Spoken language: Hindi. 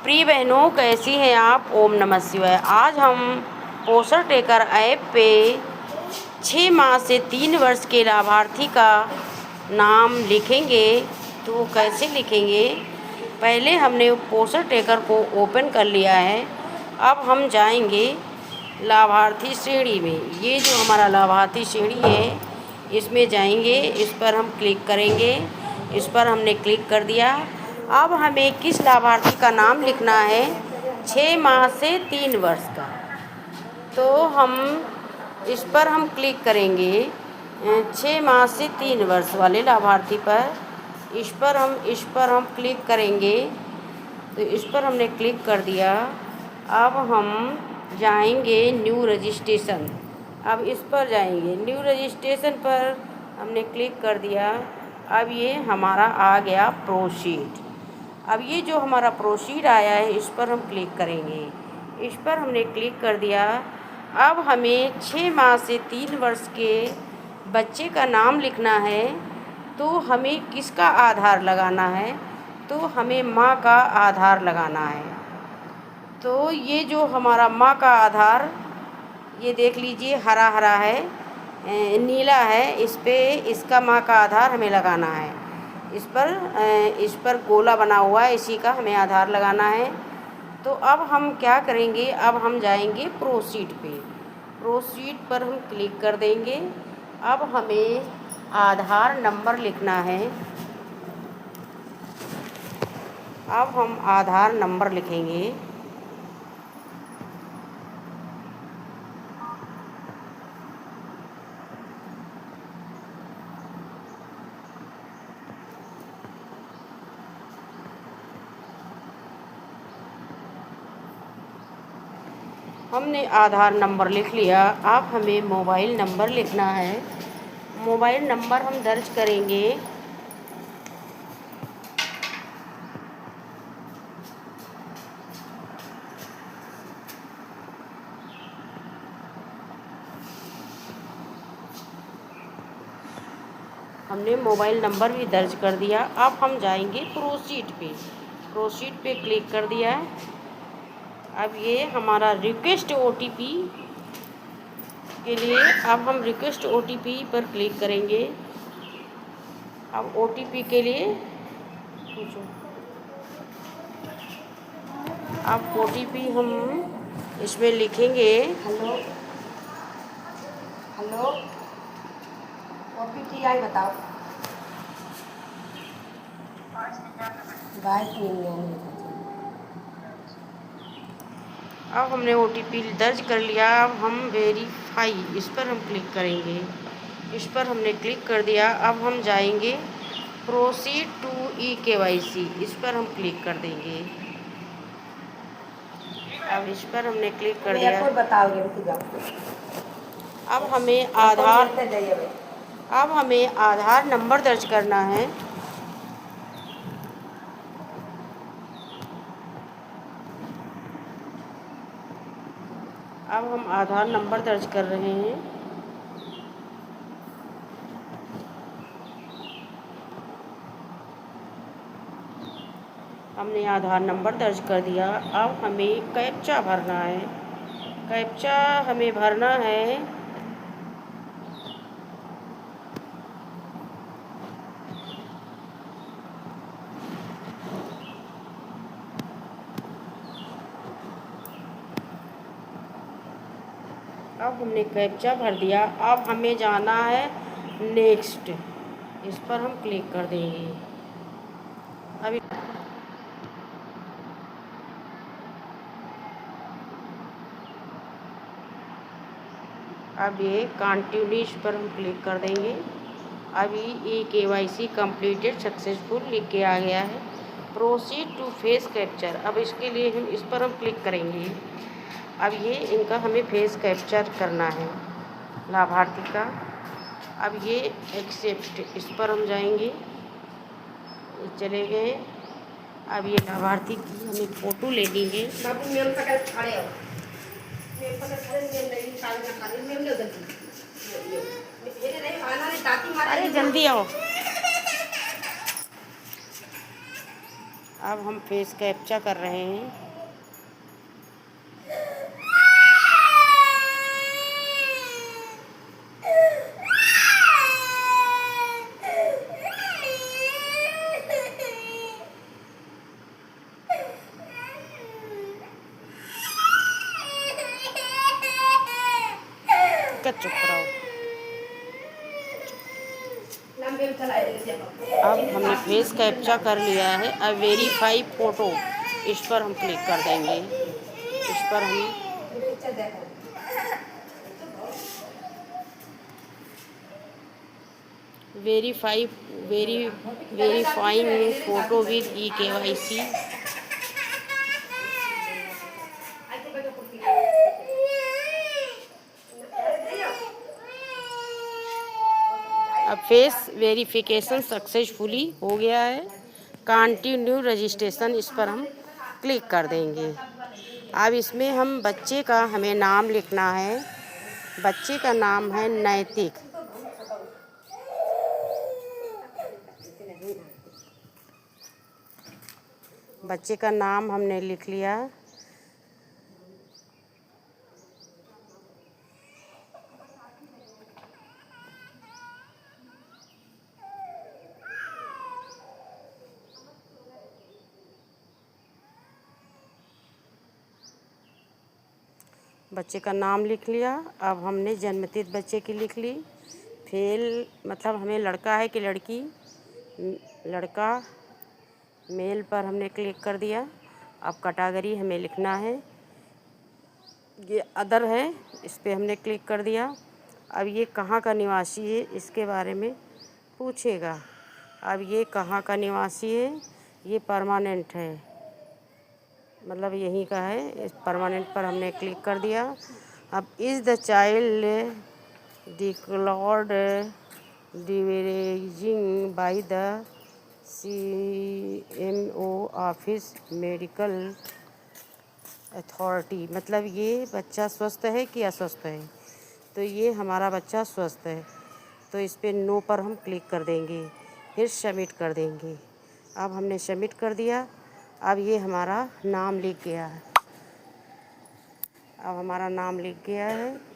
प्रिय बहनों, कैसी हैं आप। ओम नमः शिवाय। आज हम पोषण ट्रैकर ऐप पे 6 माह से 3 वर्ष के लाभार्थी का नाम लिखेंगे। तो कैसे लिखेंगे, पहले हमने पोषण ट्रैकर को ओपन कर लिया है। अब हम जाएंगे लाभार्थी श्रेणी में। ये जो हमारा लाभार्थी श्रेणी है, इसमें जाएंगे, इस पर हम क्लिक करेंगे। इस पर हमने क्लिक कर दिया। अब हमें किस लाभार्थी का नाम लिखना है, 6 माह से 3 वर्ष का। तो हम इस पर हम क्लिक करेंगे 6 माह से 3 वर्ष वाले लाभार्थी पर। इस पर हम क्लिक करेंगे। तो इस पर हमने क्लिक कर दिया। अब हम जाएंगे न्यू रजिस्ट्रेशन। अब इस पर जाएंगे, न्यू रजिस्ट्रेशन पर हमने क्लिक कर दिया। अब ये हमारा आ गया प्रोसीड। अब ये जो हमारा प्रोसीड आया है, इस पर हम क्लिक करेंगे। इस पर हमने क्लिक कर दिया। अब हमें 6 माह से 3 वर्ष के बच्चे का नाम लिखना है। तो हमें किसका आधार लगाना है, तो हमें माँ का आधार लगाना है। तो ये जो हमारा माँ का आधार, ये देख लीजिए, हरा हरा है, नीला है, इस पे इसका माँ का आधार हमें लगाना है। इस पर गोला बना हुआ है, इसी का हमें आधार लगाना है। तो अब हम क्या करेंगे, अब हम जाएंगे प्रोसीड पे। प्रोसीड पर हम क्लिक कर देंगे। अब हमें आधार नंबर लिखना है। अब हम आधार नंबर लिखेंगे। हमने आधार नंबर लिख लिया। अब हमें मोबाइल नंबर लिखना है। मोबाइल नंबर हम दर्ज करेंगे। हमने मोबाइल नंबर भी दर्ज कर दिया। अब हम जाएंगे प्रोसीड पे। प्रोसीड पे क्लिक कर दिया है। अब ये हमारा रिक्वेस्ट OTP के लिए, अब हम रिक्वेस्ट OTP पर क्लिक करेंगे। अब OTP के लिए पूछो। अब OTP हम इसमें लिखेंगे। हेलो हेलो, OTP आई बताओ। 22 अब हमने OTP दर्ज कर लिया। अब हम वेरीफाई, इस पर हम क्लिक करेंगे। इस पर हमने क्लिक कर दिया। अब हम जाएंगे प्रोसीड टू eKYC, इस पर हम क्लिक कर देंगे। अब इस पर हमने क्लिक कर दिया। अब हमें आधार नंबर दर्ज करना है। अब हम आधार नंबर दर्ज कर रहे हैं। हमने आधार नंबर दर्ज कर दिया। अब हमें कैप्चा भरना है। कैप्चा हमें भरना है। अब हमने कैप्चा भर दिया। अब हमें जाना है नेक्स्ट, इस पर हम क्लिक कर देंगे। अभी अब ये कंटिन्यू, इस पर हम क्लिक कर देंगे। अभी eKYC कंप्लीटेड सक्सेसफुल लिख के आ गया है। Proceed to face capture. अब इसके लिए इस पर हम क्लिक करेंगे। अब ये इनका हमें फेस कैप्चर करना है, लाभार्थी का। अब ये एक्सेप्ट, इस पर हम जाएंगे। चले गए। अब ये लाभार्थी की हमें फ़ोटो ले लेंगे। अरे जल्दी आओ। अब हम फेस कैप्चा कर रहे हैं। चुप रहो। अब हमने फेस कैप्चा कर लिया है। अब वेरीफाई फ़ोटो, इस पर हम क्लिक कर देंगे। इस पर हम वेरीफाइंग फ़ोटो विद eKYC। अब फेस वेरिफिकेशन सक्सेसफुली हो गया है। कंटिन्यू रजिस्ट्रेशन, इस पर हम क्लिक कर देंगे। अब इसमें हम बच्चे का हमें नाम लिखना है। बच्चे का नाम है नैतिक। बच्चे का नाम हमने लिख लिया। बच्चे का नाम लिख लिया। अब हमने जन्मतिथि बच्चे की लिख ली। फेल मतलब हमें लड़का है कि लड़की। लड़का, मेल पर हमने क्लिक कर दिया। अब कैटेगरी हमें लिखना है, ये अदर है, इस पर हमने क्लिक कर दिया। अब ये कहाँ का निवासी है इसके बारे में पूछेगा। अब ये कहाँ का निवासी है, ये परमानेंट है, मतलब यहीं का है। इस परमानेंट पर हमने क्लिक कर दिया। अब is the child declared diverging by the CMO office medical authority, मतलब ये बच्चा स्वस्थ है कि अस्वस्थ है। तो ये हमारा बच्चा स्वस्थ है, तो इस पर नो पर हम क्लिक कर देंगे, फिर सबमिट कर देंगे। अब हमने सबमिट कर दिया। अब ये हमारा नाम लिख गया है। अब हमारा नाम लिख गया है।